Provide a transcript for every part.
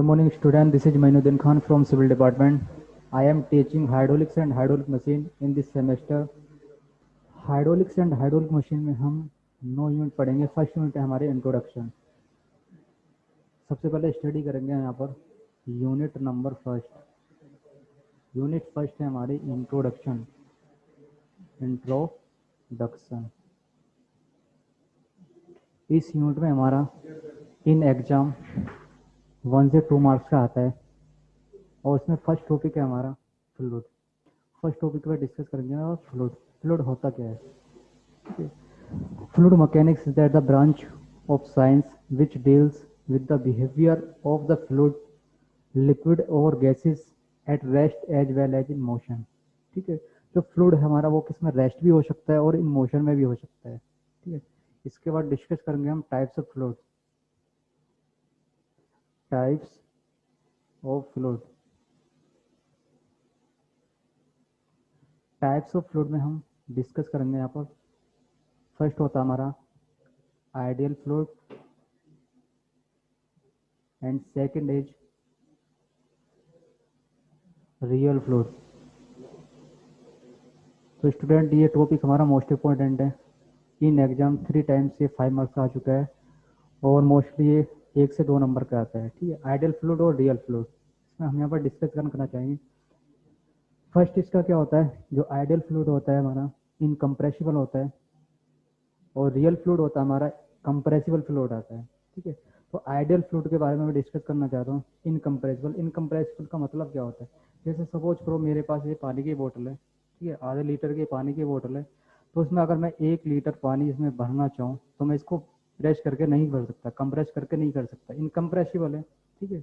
morning, student. This is Mainuddin Khan from Civil Department. I am teaching hydraulics and hydraulic machine in this semester. Hydraulics and hydraulic machine में हम 9 unit पढ़ेंगे। First unit है हमारे introduction. सबसे पहले study करेंगे यहाँ per unit number first. Unit first है हमारी इंट्रोडक्शन। इंट्रोडक्शन इस यूनिट में हमारा इन एग्जाम 1 से 2 मार्क्स का आता है और उसमें फर्स्ट टॉपिक है हमारा फ्लूइड। फर्स्ट टॉपिक पर डिस्कस करेंगे और फ्लूइड। फ्लूइड होता क्या है? Fluid mechanics is that the branch of science which deals with the behaviour of the fluid, liquid और gases at rest as well as in motion. ठीक है, जो फ्लूइड है हमारा वो किसमें रेस्ट भी हो सकता है और इन मोशन में भी हो सकता है। ठीक है, इसके बाद डिस्कस करेंगे हम types of fluid. Types of fluid. Types of fluid में हम डिस्कस करेंगे यहाँ पर। फर्स्ट होता है हमारा ideal fluid and second is real fluid. तो स्टूडेंट ये टॉपिक हमारा मोस्ट इम्पोर्टेंट है। इन एग्जाम 3 टाइम्स से 5 मार्क्स का आ चुका है और मोस्टली ये 1 से 2 नंबर का आता है। ठीक है, आइडियल फ्लूइड और रियल फ्लूइड इसमें हम यहाँ पर डिस्कस करना चाहेंगे। फर्स्ट इसका क्या होता है, जो आइडियल फ्लूइड होता है हमारा इनकम्प्रेसिबल होता है और रियल फ्लूइड होता है हमारा कंप्रेसिबल फ्लूइड आता है। ठीक है, तो आइडियल फ्लूइड के बारे में मैं डिस्कस करना चाहता हूँ। इनकम्प्रेसिबल। इनकम्प्रेसिबल का मतलब क्या होता है? जैसे सपोज करो मेरे पास ये पानी की बोतल है। ठीक है, आधे लीटर की पानी की बोतल है, तो उसमें अगर मैं 1 लीटर पानी इसमें भरना चाहूँ तो मैं इसको प्रेस करके नहीं भर सकता, कंप्रेस करके नहीं कर सकता, इनकम्प्रेसिबल है। ठीक है,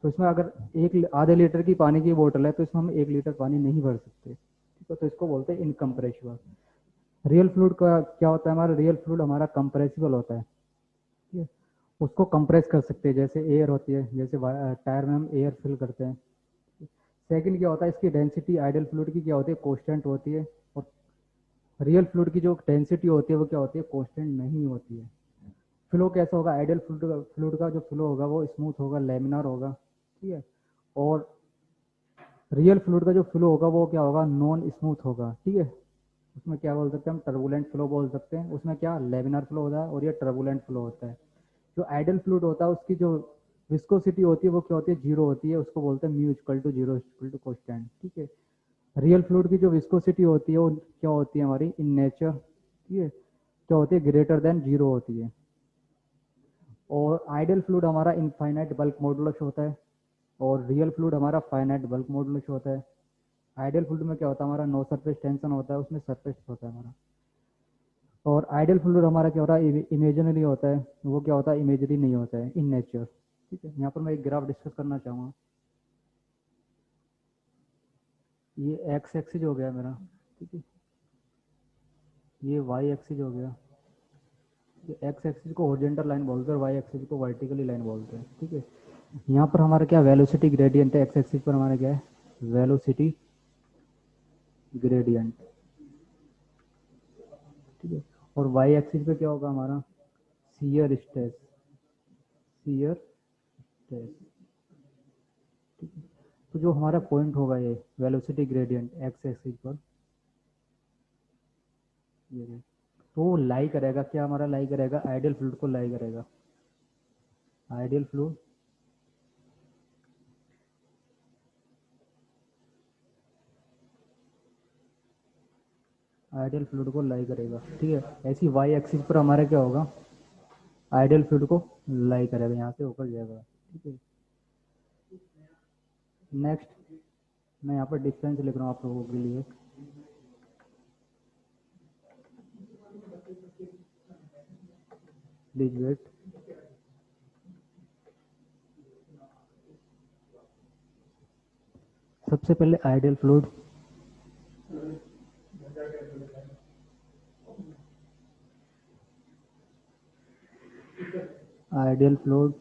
तो इसमें अगर आधे लीटर की पानी की बोतल है तो इसमें हम 1 लीटर पानी नहीं भर सकते। ठीक है, तो इसको बोलते हैं इनकम्प्रेसिबल। रियल फ्लूइड का क्या होता है? हमारा रियल फ्लूइड हमारा कंप्रेसिबल होता है। ठीक है, उसको कंप्रेस कर सकते हैं, जैसे एयर होती है, जैसे टायर में हम एयर फिल करते हैं। सेकंड क्या होता है, इसकी डेंसिटी आइडियल फ्लूइड की क्या होती है? कांस्टेंट होती है। और रियल फ्लूइड की जो डेंसिटी होती है वो क्या होती है? कांस्टेंट नहीं होती है। फ्लो कैसा होगा? आइडियल फ्लूइड का जो फ्लो होगा वो स्मूथ होगा, लेमिनार होगा। ठीक है, और रियल फ्लूइड का जो फ्लो होगा वो क्या होगा? नॉन स्मूथ होगा। ठीक है, उसमें क्या बोल सकते हैं हम? टर्बुलेंट फ्लो बोल सकते हैं। उसमें क्या लेमिनार फ्लो होता है और ये टर्बुलेंट फ्लो होता है। जो आइडियल फ्लूइड होता है उसकी जो विस्कोसिटी होती है वो क्या होती है? 0 होती है। उसको बोलते हैं mu equal to 0 equal to constant. ठीक है, रियल फ्लूइड की जो विस्कोसिटी होती है वो क्या होती है हमारी इन नेचर? ठीक है, क्या होती है? ग्रेटर देन 0 होती है। और आइडियल फ्लूइड हमारा इनफाइनाइट बल्क मॉडुलस होता है और रियल फ्लूइड हमारा फाइनाइट बल्क मॉडुलस होता है। आइडियल फ्लूइड में क्या होता है? हमारा नो सरफेस टेंशन होता है, उसमें सरफेस होता है हमारा। और आइडियल फ्लूइड हमारा क्या होता है? इमेजिनरी होता है। वो क्या होता है? इमेजरी नहीं होता है, इन नेचर। ठीक है, यहाँ पर मैं एक ग्राफ डिस्कस करना चाहूँगा। ये एक्स एक्सिस हो गया मेरा। ठीक है, ये वाई एक्सिस हो गया। एक्स एक्सिस को हॉरिजॉन्टल लाइन बोलते हैं और वाई एक्सिस को वर्टिकली लाइन बोलते हैं। ठीक है, यहाँ पर हमारा क्या वेलोसिटी ग्रेडियंट है? एक्स एक्सिस पर हमारा क्या है? Velocity gradient. ठीक है, और वाई एक्सिस पे क्या होगा हमारा? Shear stress. Shear stress. ठीक है, तो जो हमारा पॉइंट होगा ये वेलोसिटी ग्रेडियंट एक्स एक्सिस पर, ये तो लाई करेगा क्या? हमारा लाई करेगा आइडियल फ्लूइड को लाई करेगा। आइडियल फ्लूइड आइडियल फ्लूइड को लाई करेगा। ठीक है, ऐसी वाई एक्सिस पर हमारा क्या होगा? आइडियल फ्लूइड को लाई करेगा, यहाँ से होकर जाएगा। ठीक है, नेक्स्ट मैं यहाँ पर डिफरेंस लिख रहा हूँ आप लोगों के लिए। Please wait. सबसे पहले ideal fluid. Ideal fluid.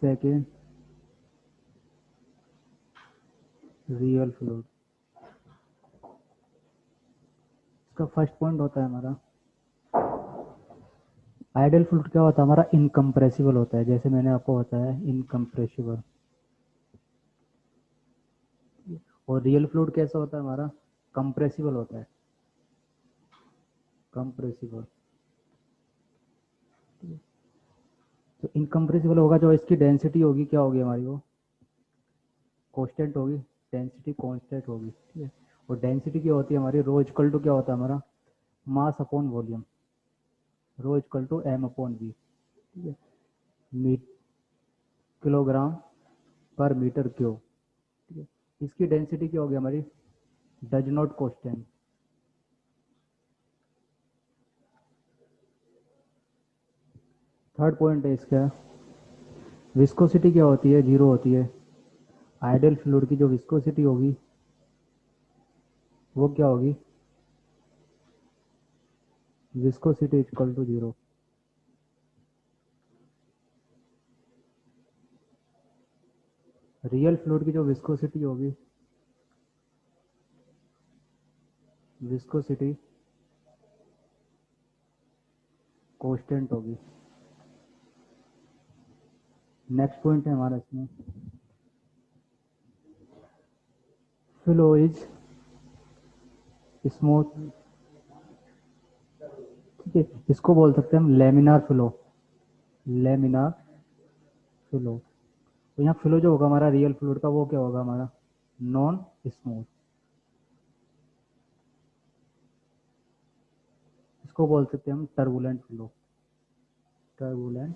Second real fluid. इसका फर्स्ट पॉइंट होता है हमारा आइडियल फ्लूइड क्या होता है हमारा, इनकम्प्रेसिबल होता है, जैसे मैंने आपको बताया इनकम्प्रेसिबल। और रियल फ्लूइड कैसा होता है हमारा, कंप्रेसिबल होता है, कंप्रेसिबल। तो इनकम्प्रेसिबल होगा, जो इसकी डेंसिटी होगी क्या होगी हमारी, वो कांस्टेंट होगी, डेंसिटी कांस्टेंट होगी, ठीक है। और डेंसिटी क्या होती है हमारी, रो इक्वल टू क्या होता है हमारा, mass upon volume, rho equal to M upon V, ठीक है। मी किलोग्राम पर मीटर क्यूब, ठीक है। इसकी डेंसिटी क्या होगी हमारी, does not constant. Third point है इसका, विस्कोसिटी क्या होती है, जीरो होती है। आइडियल फ्लूइड की जो विस्कोसिटी होगी वो क्या होगी, viscosity equal to zero. Real fluid की जो विस्कोसिटी होगी, विस्कोसिटी कांस्टेंट होगी। नेक्स्ट पॉइंट है हमारा इसमें, फ्लो इज स्मूथ, ठीक है। इसको बोल सकते हैं हम लेमिनार फ्लो, लेमिनार फ्लो। तो यहाँ फ्लो जो होगा हमारा रियल फ्लूइड का वो क्या होगा हमारा, नॉन स्मूथ। इसको बोल सकते हैं हम turbulent flow, turbulent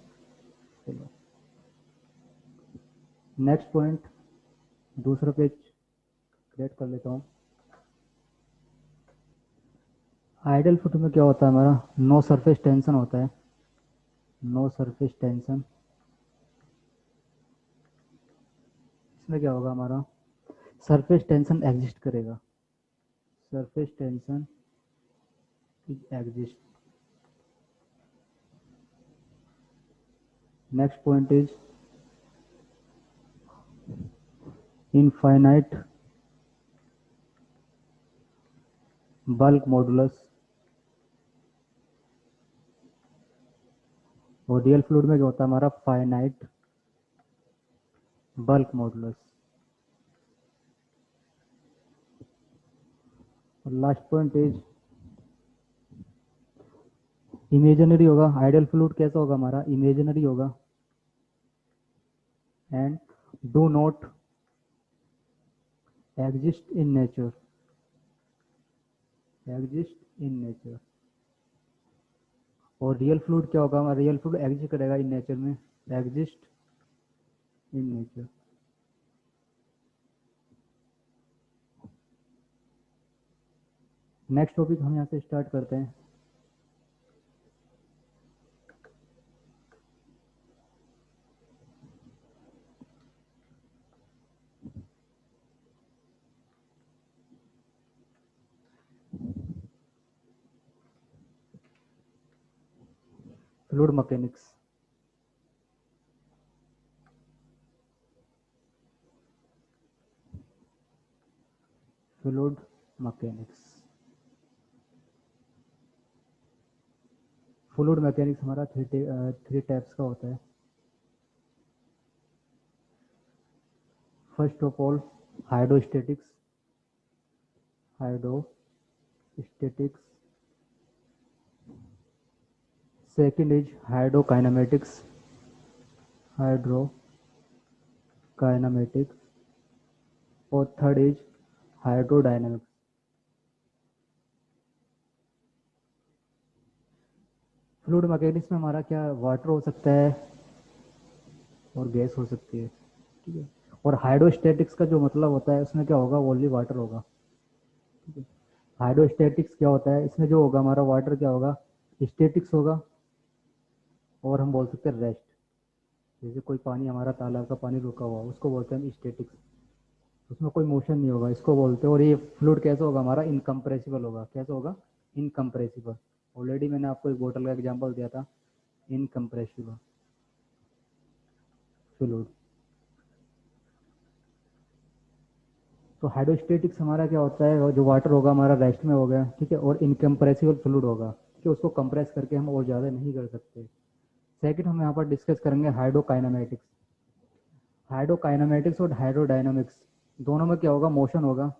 flow. Next point, दूसरा पेज क्रिएट कर लेता हूँ। आइडियल फ्लूइड में क्या होता है हमारा, नो सरफेस टेंशन होता है, नो सरफेस टेंशन। इसमें क्या होगा हमारा, सरफेस टेंशन एग्जिस्ट करेगा, surface tension exist. Next point is infinite bulk modulus. और रियल फ्लूइड में क्या होता है हमारा, फाइनाइट बल्क मॉडुलस। और लास्ट पॉइंट इज इमेजिनरी होगा। आइडियल फ्लूइड कैसा होगा हमारा, इमेजिनरी होगा and do not exist in nature, exist in nature. और रियल फ्लूइड क्या होगा, रियल फ्लूइड एग्जिस्ट करेगा इन नेचर में, exist in nature. Next topic हम यहाँ से स्टार्ट करते हैं। Fluid mechanics, fluid mechanics. Fluid mechanics हमारा थ्री टाइप्स का होता है। First of all hydrostatics, hydrostatics. Second is hydrokinematics, hydrokinematics. और third is hydrodynamics. Fluid mechanics में हमारा क्या, वाटर हो सकता है और गैस हो सकती है, ठीक है। और हाइड्रोस्टेटिक्स का जो मतलब होता है उसमें क्या होगा, ओनली वाटर होगा, ठीक है। हाइड्रोस्टेटिक्स क्या होता है, इसमें जो होगा हमारा वाटर क्या होगा, स्टेटिक्स होगा। और हम बोल सकते हैं रेस्ट, जैसे कोई पानी हमारा तालाब का पानी रुका हुआ उसको बोलते हैं हम स्टेटिक्स, उसमें कोई मोशन नहीं होगा, इसको बोलते हैं। और ये फ्लूइड कैसा होगा हमारा, इनकम्प्रेसिबल होगा, कैसा होगा, इनकम्प्रेसिबल। ऑलरेडी मैंने आपको एक बोतल का एग्जांपल दिया था, इनकम्प्रेसिबल फ्लूइड। तो हाइड्रोस्टेटिक्स हमारा क्या होता है, जो वाटर होगा हमारा रेस्ट में हो गया, ठीक है। और इनकम्प्रेसिबल फ्लूइड होगा, कि उसको कंप्रेस करके हम और ज़्यादा नहीं कर सकते। सेकंड हम यहाँ पर डिस्कस करेंगे हाइड्रोकाइनेमेटिक्स। हाइड्रोकाइनेमेटिक्स और हाइड्रोडायनामिक्स दोनों में क्या होगा, मोशन होगा।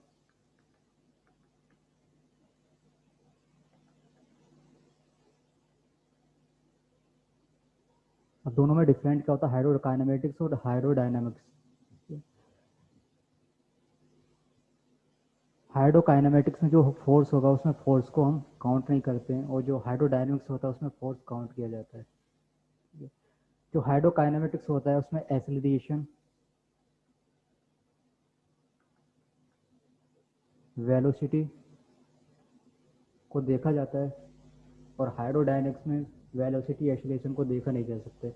अब दोनों में डिफरेंट क्या होता है, हाइड्रोकाइनेमेटिक्स और हाइड्रोडायनामिक्स। हाइड्रोकाइनेमेटिक्स में जो फोर्स होगा उसमें फोर्स को हम काउंट नहीं करते हैं, और जो हाइड्रोडायनामिक्स होता है उसमें फोर्स काउंट किया जाता है। जो हाइड्रोकाइनेमेटिक्स होता है उसमें एक्सेलरेशन, वेलोसिटी को देखा जाता है, और हाइड्रोडायनामिक्स में वेलोसिटी एक्सेलरेशन को देखा नहीं जा सकते।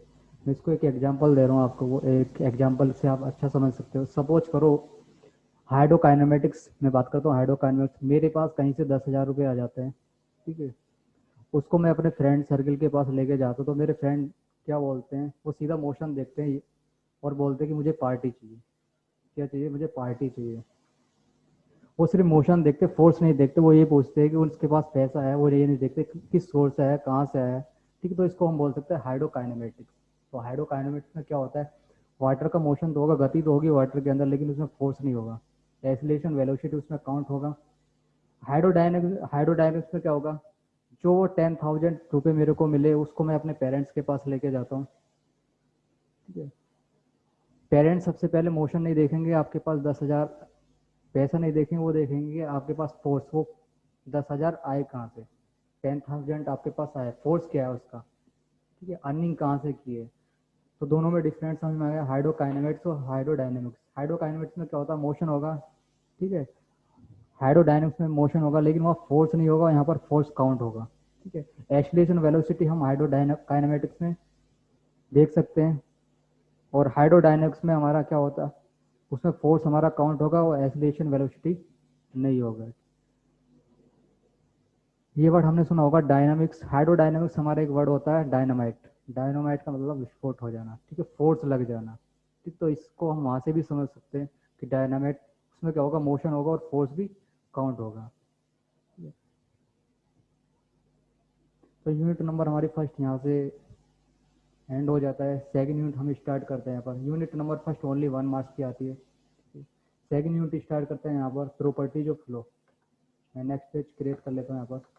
मैं इसको एक एग्जांपल दे रहा हूँ आपको, वो एक एग्जांपल से आप अच्छा समझ सकते हो। सपोज करो हाइड्रोकाइनेमेटिक्स में बात करता हूँ, हाइड्रोकाइनेमेटिक्स मेरे पास कहीं से 10,000 रुपये आ जाते हैं, ठीक है। उसको मैं अपने फ्रेंड सर्कल के पास लेके जाता हूँ, तो मेरे फ्रेंड क्या बोलते हैं, वो सीधा मोशन देखते हैं और बोलते हैं कि मुझे पार्टी चाहिए। क्या चाहिए, मुझे पार्टी चाहिए। वो सिर्फ मोशन देखते, फोर्स नहीं देखते। वो ये पूछते हैं कि उसके पास पैसा है, वो ये नहीं देखते किस सोर्स से है, कहाँ से है, ठीक है। तो इसको हम बोल सकते हैं हाइड्रोकाइनेमेटिक्स। तो हाइड्रोकाइनेमेटिक्स में क्या होता है, वाटर का मोशन तो होगा, गति तो होगी वाटर के अंदर, लेकिन उसमें फोर्स नहीं होगा। एक्सीलरेशन वेलोसिटी उसमें काउंट होगा। हाइड्रोडायनेमिक्स में क्या होगा, जो 10,000 रुपये मेरे को मिले उसको मैं अपने पेरेंट्स के पास लेके जाता हूँ, ठीक है। पेरेंट्स सबसे पहले मोशन नहीं देखेंगे, आपके पास 10,000 पैसा नहीं देखेंगे, वो देखेंगे आपके पास फोर्स, वो 10,000 आए कहाँ से, 10,000 आपके पास आए, फोर्स क्या है उसका, ठीक है, अर्निंग कहाँ से की है। तो दोनों में डिफरेंस समझ में आ गया, हाइड्रोकाइनेमिक्स और हाइड्रोडायनेमिक्स। हाइड्रोकाइनेमिक्स में क्या होता है, मोशन होगा, ठीक है। हाइड्रोडायनेमिक्स में मोशन होगा लेकिन वहाँ फोर्स नहीं होगा, यहाँ पर फोर्स काउंट होगा, ठीक है। एक्सीलरेशन वेलोसिटी हम हाइड्रोकाइनेमेटिक्स में देख सकते हैं, और हाइड्रोडायनेमिक्स में हमारा क्या होता है, उसमें फोर्स हमारा काउंट होगा और एक्सीलरेशन वेलोसिटी नहीं होगा। ये वर्ड हमने सुना होगा डायनामिक्स। हाइड्रोडायनामिक्स हमारा एक वर्ड होता है डायनामाइट। डायनामाइट का मतलब विस्फोट हो जाना, ठीक है, फोर्स लग जाना, ठीक। तो इसको हम वहाँ से भी समझ सकते हैं कि डायनामाइट, उसमें क्या होगा, मोशन होगा और फोर्स भी काउंट होगा। तो यूनिट नंबर हमारी फर्स्ट यहाँ से एंड हो जाता है। सेकंड यूनिट हम स्टार्ट करते हैं। यहाँ per unit number first only 1 marks की आती है। सेकंड यूनिट स्टार्ट करते हैं यहाँ पर प्रॉपर्टीज ऑफ फ्लो। मैं नेक्स्ट पेज क्रिएट कर लेता हूँ यहाँ पर।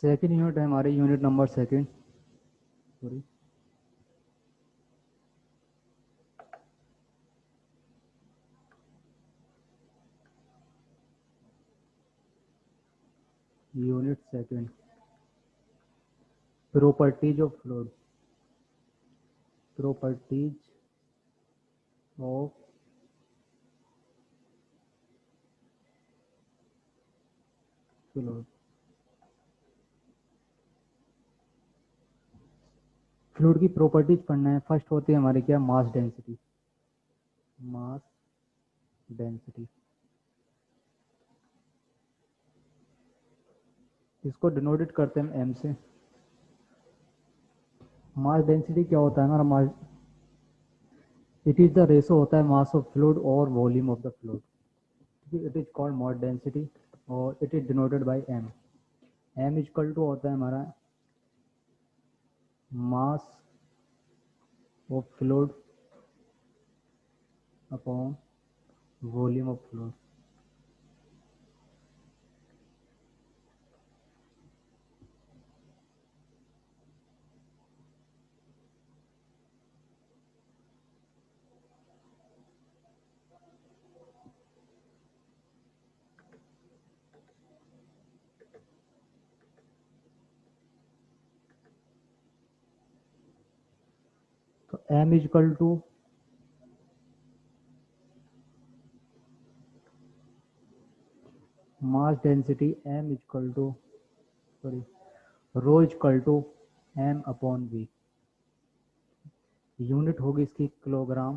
सेकंड यूनिट है हमारी, unit number second, sorry, unit second, properties of fluid. Properties of fluid. Fluid की प्रॉपर्टीज पढ़ना है। फर्स्ट होती है हमारी क्या, मास डेंसिटी। मास डेंसिटी, इसको डिनोटेड करते हैं एम से। मास डेंसिटी क्या होता है हमारा, mass, it is the ratio होता है मास ऑफ फ्लूइड और volume of the fluid. It is called mass density, और it is denoted by m. M equal to होता है हमारा mass of fluid upon volume of fluid. तो m equal to mass density, m equal to, sorry, rho equal to M upon v. Unit होगी इसकी kilogram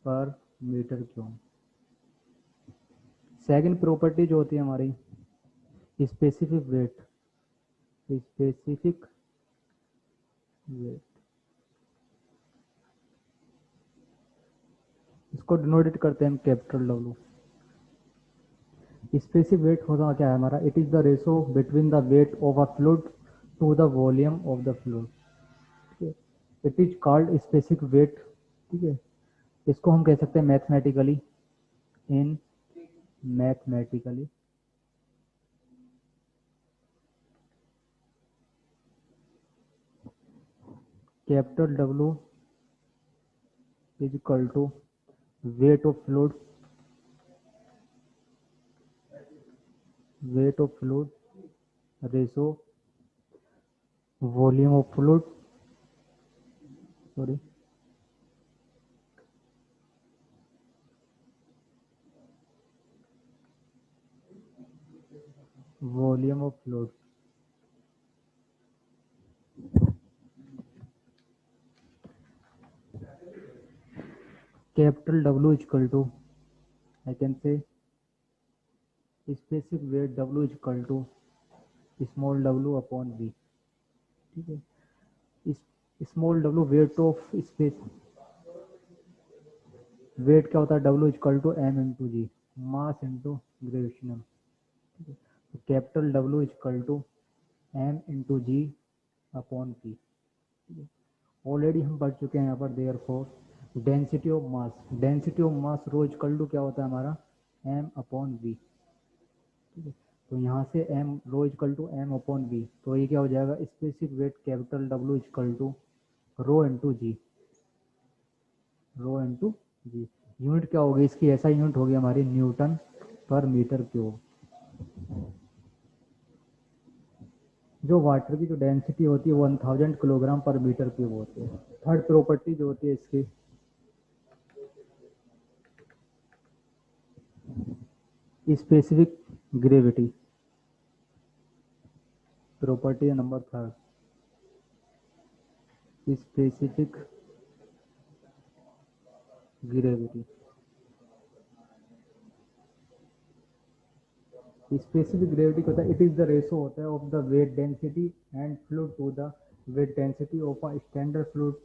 पर metre cube. Second property जो होती है हमारी, स्पेसिफिक वेट। स्पेसिफिक वेट, इसको denoted करते हैं हम कैपिटल डब्ल्यू। स्पेसिफिक वेट होता क्या है हमारा, it is the ratio between the weight of a fluid to the volume of the fluid, ठीक है। It is called specific weight, ठीक है। इसको हम कह सकते हैं mathematically, in mathematically capital W is equal to weight of fluid, weight of fluid ratio volume of fluid, sorry, volume of fluid. Capital W is equal to, I can say specific weight W is equal to small W upon V, ठीक है। इस small W weight of space, weight क्या होता है, W is equal to M into G, mass into gravitational, ठीक है। तो capital W is equal to M into G upon P, ठीक है। ऑलरेडी हम पढ़ चुके हैं यहाँ पर, therefore density of mass, density of mass rho is equal to क्या होता है हमारा, एम अपॉन वी, ठीक है। तो यहाँ से M rho equal to M upon B, तो ये क्या हो जाएगा, specific weight capital W equal to rho into G, rho into G. Unit क्या होगी इसकी, ऐसा यूनिट होगी हमारी न्यूटन पर मीटर क्यूब। जो वाटर की जो डेंसिटी होती है 1000 किलोग्राम पर मीटर क्यूब होती है। थर्ड प्रॉपर्टी जो होती है इसकी, specific gravity, property number third, specific gravity. Specific gravity होता है, इट इज द रेशो होता है of the weight density and fluid to the weight density of a standard fluid,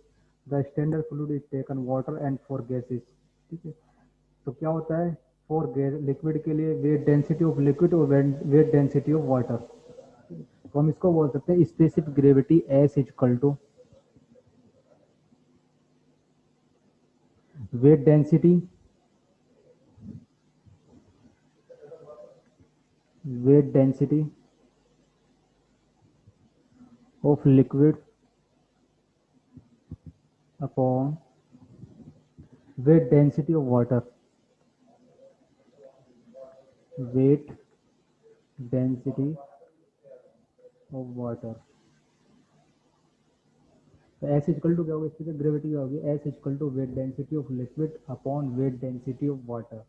the standard fluid is taken water and for gases, ठीक है। तो क्या होता है, फॉर लिक्विड के लिए वेट डेंसिटी ऑफ लिक्विड और वेट डेंसिटी ऑफ वाटर, तो हम इसको बोल सकते हैं specific gravity S is equal to weight density, weight density of liquid upon weight density of water, weight density of water. तो एस इक्वल टू क्या होगा, इसकी ग्रेविटी क्या होगी, S equal to weight density of liquid upon weight density of water,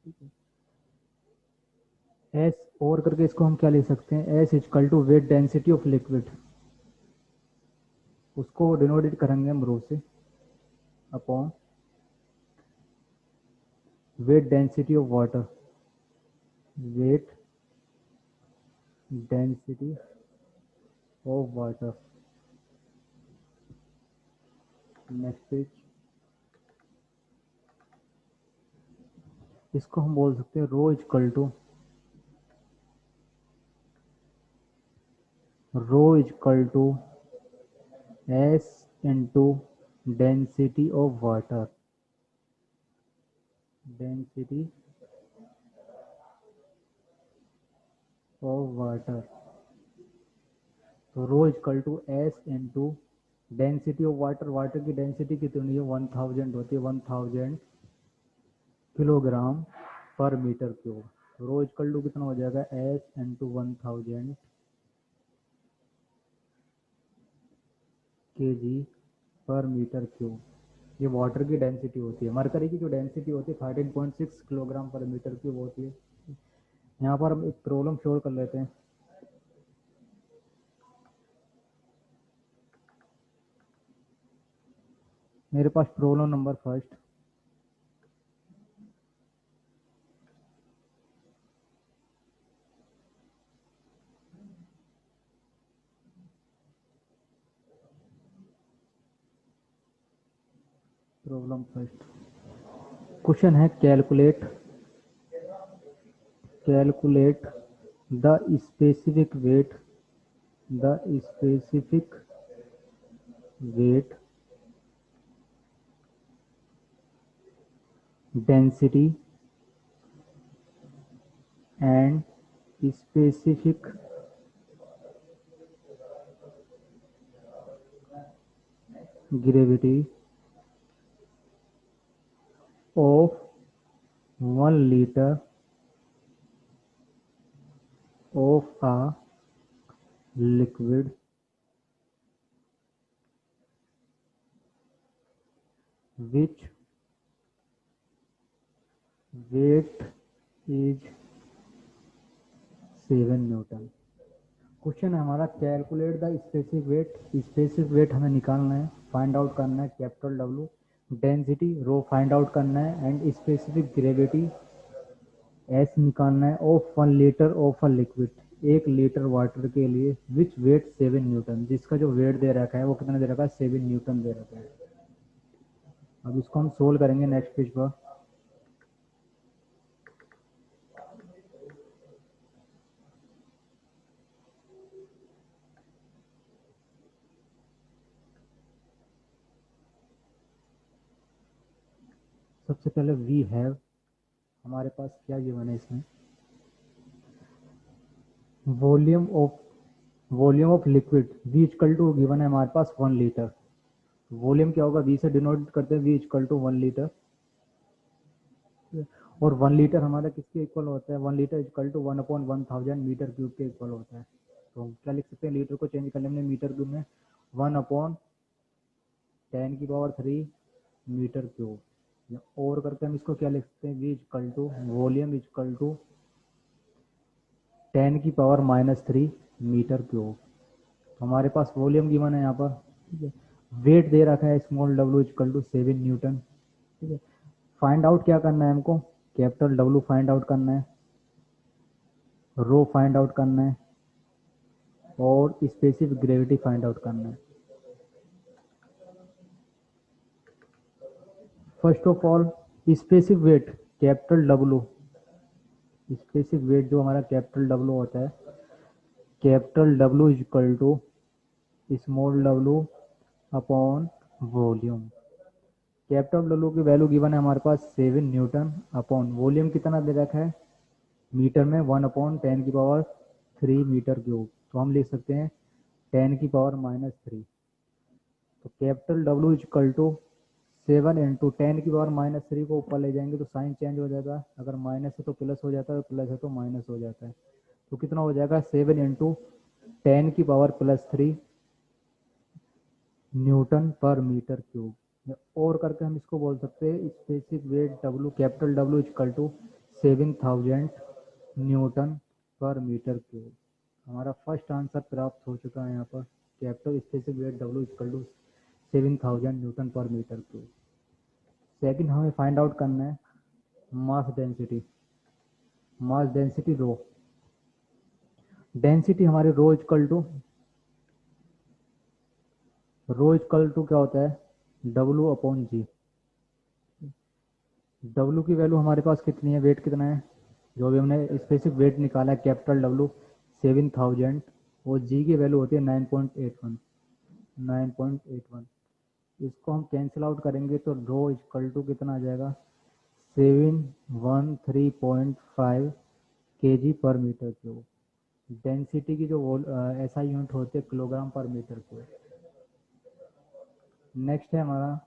ठीक है। S और करके इसको हम क्या ले सकते हैं, s equal to weight density of liquid, उसको डिनोटेड करेंगे हम रो से, upon weight density of water, weight density of water. Next page, इसको हम बोल सकते हैं rho equal to, rho equal to s into density of water, density of water. तो rho equal to s into density of water, water की density कितनी है 1000 होती है, 1000 किलोग्राम पर metre cube. Row equal to कितना हो जाएगा, एस इंटू 1000 के जी पर मीटर क्यूब। ये वाटर की डेंसिटी होती है। मरकरी की जो डेंसिटी होती है 13.6 किलोग्राम पर मीटर क्यूब होती है। यहाँ पर हम एक प्रॉब्लम शोर कर लेते हैं। मेरे पास problem number first, problem first question है calculate the specific weight density and specific gravity of 1 liter of a liquid which weight is 7 Newton। Question है हमारा कैलकुलेट द स्पेसिफिक वेट हमें निकालना है, फाइंड आउट करना है capital W, density rho find out करना है एंड स्पेसिफिक ग्रेविटी एस निकालना है of 1 liter of a liquid, 1 liter water के लिए विच वेट 7 Newton, जिसका जो वेट दे रखा है वो कितना दे रखा है 7 Newton दे रखा है। अब इसको हम सोल्व करेंगे नेक्स्ट पेज पर। सबसे पहले वी हैव, हमारे पास क्या गिवन है इसमें, volume of liquid V equal to given है हमारे पास 1 liter। वॉल्यूम क्या होगा, वी से डिनोट करते हैं, वी इक्वल टू 1 liter, और 1 liter हमारा किसके इक्वल होता है, 1 liter equal to 1/1000 metre cube के इक्वल होता है। तो हम क्या लिख सकते हैं, लीटर को चेंज करने में मीटर क्यूब में 1/10⁻³ मीटर क्यूब, और करके हम इसको क्या लिख सकते हैं, V equal to volume equal to 10⁻³ metre cube. हमारे पास वॉल्यूम गिवन है यहाँ पर, ठीक है, वेट दे रखा है small w equal to 7 Newton, ठीक है। फाइंड आउट क्या करना है हमको, कैपिटल W फाइंड आउट करना है, रो फाइंड आउट करना है और स्पेसिफिक ग्रेविटी फाइंड आउट करना है। First of all specific weight capital W, specific weight जो हमारा कैपिटल W होता है, capital W equal to small w upon volume. Capital W की वैल्यू गिवन है हमारे पास 7 Newton अपॉन वॉल्यूम कितना दे रखा है मीटर में 1/10⁻³ मीटर क्यूब, तो हम लिख सकते हैं 10⁻³ तो capital W equal to 7 into 10⁻³ को ऊपर ले जाएंगे तो साइन चेंज हो जाएगा, अगर माइनस है तो प्लस हो जाता है, प्लस है तो माइनस हो जाता है, तो कितना हो जाएगा 7 इंटू 10⁻³ न्यूटन पर मीटर क्यूब। और करके हम इसको बोल सकते हैं specific weight W, capital W equal to 7000 newton पर मीटर क्यूब। हमारा फर्स्ट आंसर प्राप्त हो चुका है यहाँ पर, capital specific weight W equal to 7000 newton पर मीटर क्यूब। सेकंड हमें फाइंड आउट करना है मास डेंसिटी रो। डेंसिटी हमारे रो इक्वल टू क्या होता है W/G। W की वैल्यू हमारे पास कितनी है, वेट कितना है, जो भी हमने स्पेसिफिक वेट निकाला है कैपिटल W 7000 और G की वैल्यू होती है 9.81। इसको हम कैंसिल आउट करेंगे तो रो इक्वल टू कितना आ जाएगा 713.5 kg पर मीटर क्यूब। डेंसिटी की जो ऐसा यूनिट होते हैं किलोग्राम पर मीटर क्यूब। नेक्स्ट है हमारा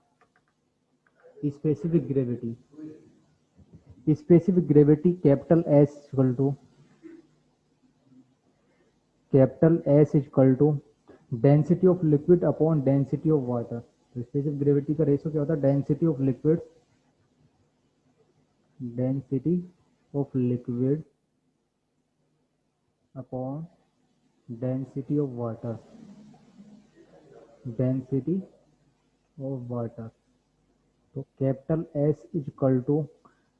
specific gravity capital S equal to density of liquid upon density of water. तो स्पेसिफिक ग्रेविटी का रेशो क्या होता है, density of liquid upon density of water. तो capital S equal to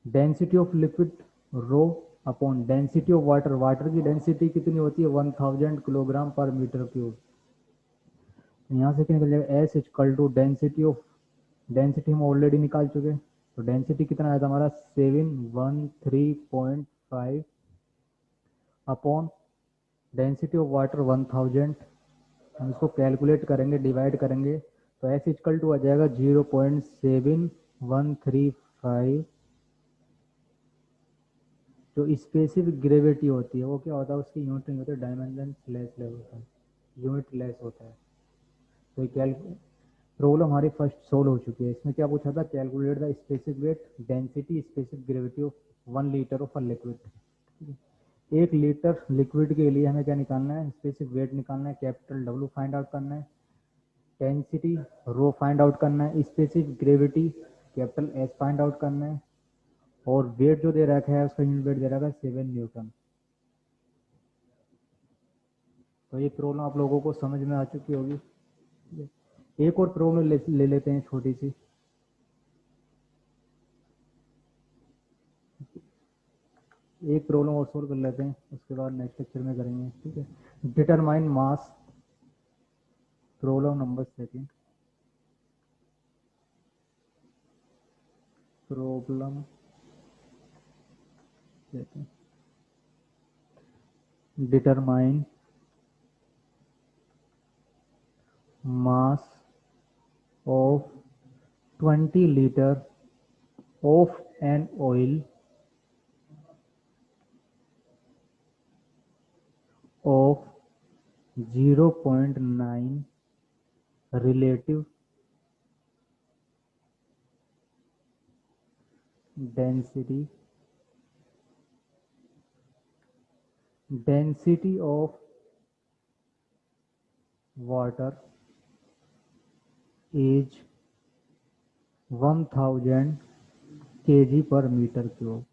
density of liquid rho upon density of water. Water की density कितनी होती है 1000 किलोग्राम पर मीटर क्यूब। यहाँ से क्या निकल जाएगा S equal to density of density हम ऑलरेडी निकाल चुके, तो डेंसिटी कितना आया था हमारा 713.5 अपॉन डेंसिटी ऑफ वाटर 1000। हम इसको कैलकुलेट करेंगे, डिवाइड करेंगे, तो एस इक्वल टू आ जाएगा 0.7135। जो स्पेसिफिक ग्रेविटी होती है वो क्या होता है, उसकी यूनिट नहीं होती, डायमेंशन लेस होता है, यूनिट लेस होता है। तो ये प्रॉब्लम हमारी फर्स्ट सोल्व हो चुकी है। इसमें क्या पूछा था, calculate the specific weight density specific gravity of 1 litre of a liquid. 1 litre liquid के लिए हमें क्या निकालना है, स्पेसिफिक वेट निकालना है, कैपिटल डब्ल्यू फाइंड आउट करना है, डेंसिटी रो फाइंड आउट करना है, specific gravity capital S find out करना है, और वेट जो दे रखा है उसका यूनिट वेट दे रखा है 7 न्यूटन। तो ये प्रॉब्लम आप लोगों को समझ में आ चुकी होगी। एक और प्रॉब्लम ले लेते हैं छोटी सी। एक प्रॉब्लम और सोल्व कर लेते हैं, उसके बाद नेक्स्ट लेक्चर में करेंगे, ठीक है। Determine mass, problem number second. Problem determine mass of 20 litre of an oil of 0.9 relative density of water is 1000 kg पर मीटर क्यूब।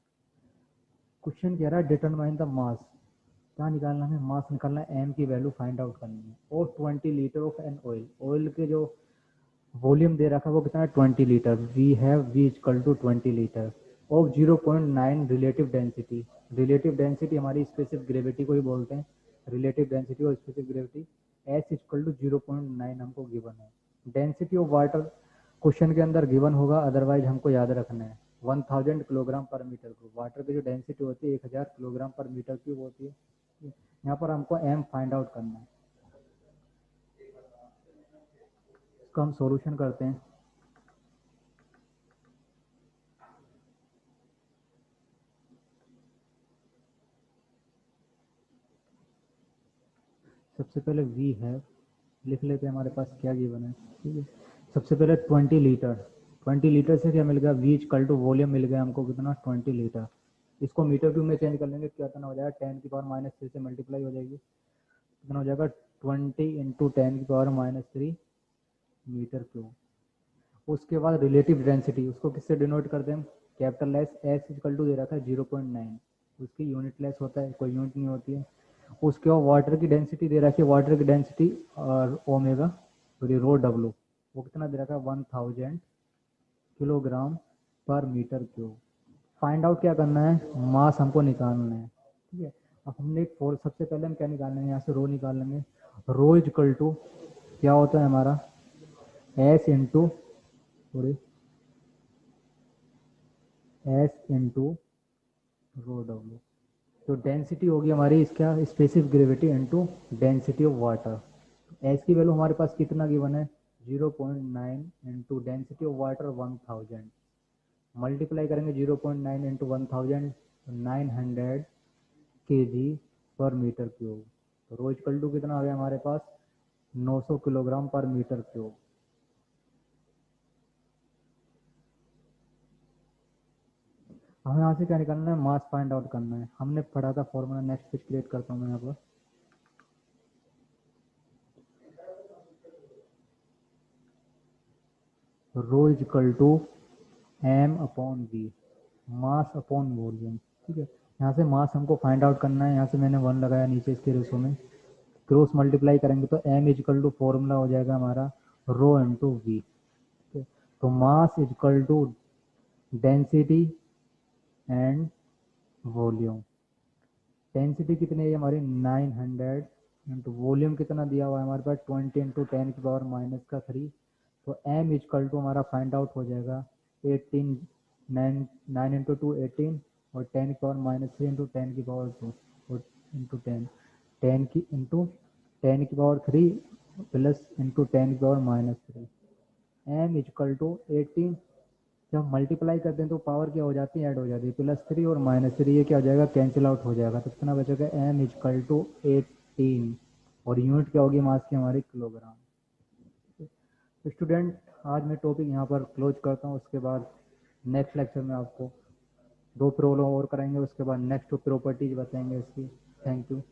क्वेश्चन कह रहा है डिटरमाइन द मास, क्या निकालना है, मास निकालना है, एम की वैल्यू फाइंड आउट करनी है, और 20 litre of an oil, oil के जो वॉल्यूम दे रखा है वो कितना है 20 litre, we have V equal to 20 litre of 0.9 relative density. Relative density हमारी स्पेसिफिक ग्रेविटी को ही बोलते हैं, रिलेटिव डेंसिटी और specific gravity, S equal to 0.9 हमको गिवन है। डेंसिटी ऑफ वाटर क्वेश्चन के अंदर गिवन होगा, अदरवाइज हमको याद रखना है 1000 किलोग्राम पर मीटर क्यूब। वाटर की जो डेंसिटी होती है 1000 किलोग्राम पर मीटर क्यूब होती है। यहाँ पर हमको एम फाइंड आउट करना है। इसका हम सॉल्यूशन करते हैं। सबसे पहले वी है, लिख लेते हैं हमारे पास क्या गिवन है, ठीक है। सबसे पहले 20 लीटर, 20 लीटर से क्या मिल गया, वी इक्वल टू वॉल्यूम मिल गया हमको कितना 20 लीटर। इसको मीटर क्यूब में चेंज कर लेंगे, क्या करना हो जाएगा 10⁻³ से मल्टीप्लाई हो जाएगी, कितना हो जाएगा 20 इंटू 10⁻³ मीटर क्यूब। उसके बाद रिलेटिव डेंसिटी, उसको किससे डिनोट करते हैं हम, capital S, S equal to दे रखा है 0.9, उसकी यूनिट लेस होता है, कोई यूनिट नहीं होती है। उसके बाद वाटर की डेंसिटी दे रखी है, वाटर की डेंसिटी और ओमेगा सॉरी रो डब्लू, वो कितना दे रखा है 1000 किलोग्राम पर मीटर क्यूब। फाइंड आउट क्या करना है, मास हमको निकालना है, ठीक है। अब हमने एक फोर, सबसे पहले हम क्या निकालना है, यहाँ से रो निकाल लेंगे। रो इक्वल टू क्या होता है हमारा, S into sorry S into rho W. तो डेंसिटी होगी हमारी इसका specific gravity into density of water. S की वैल्यू हमारे पास कितना गिवन है 0.9 into density of water 1000, multiply करेंगे 0.9 इंटू 1000, 900 kg पर मीटर क्यूब। तो रो इक्वल टू कितना आ गया हमारे पास 900 किलोग्राम पर मीटर क्यूब। हमें यहाँ से क्या निकालना है, मास फाइंड आउट करना है। हमने पढ़ा था फॉर्मूला, नेक्स्ट पेज क्रिएट करता हूँ मैं यहाँ पर। Rho is equal to M upon V, mass upon volume, ठीक है। यहाँ से मास हमको फाइंड आउट करना है, यहाँ से मैंने 1 लगाया नीचे इसके रेशो में, क्रॉस मल्टीप्लाई करेंगे तो M is equal to formula हो जाएगा हमारा रो इंटू वी, ठीक है। तो mass is equal to density and volume. Density कितनी है हमारी 900 इंटू वॉल्यूम कितना दिया हुआ है हमारे पास 20 इंटू 10⁻³ तो m इजकल टू हमारा फाइंड आउट हो जाएगा 18, 9 इंटू 2 18 और 10 की पावर -3 इंटू 10 की पावर 2 और इंटू 10 की इंटू 10 की पावर 3 प्लस इंटू 10 की पावर -3 m इजकल टू 18। जब मल्टीप्लाई करते हैं तो पावर क्या हो जाती है, ऐड हो जाती है, +3 और -3 ये क्या हो जाएगा, कैंसिल आउट हो जाएगा। तो कितना बचेगा, m इजकल टू 18 और यूनिट क्या होगी मास की हमारी, किलोग्राम। तो स्टूडेंट आज मैं टॉपिक यहाँ पर क्लोज करता हूँ। उसके बाद नेक्स्ट लेक्चर में आपको 2 प्रॉब्लम और कराएंगे, उसके बाद नेक्स्ट प्रॉपर्टीज बताएंगे इसकी। Thank you.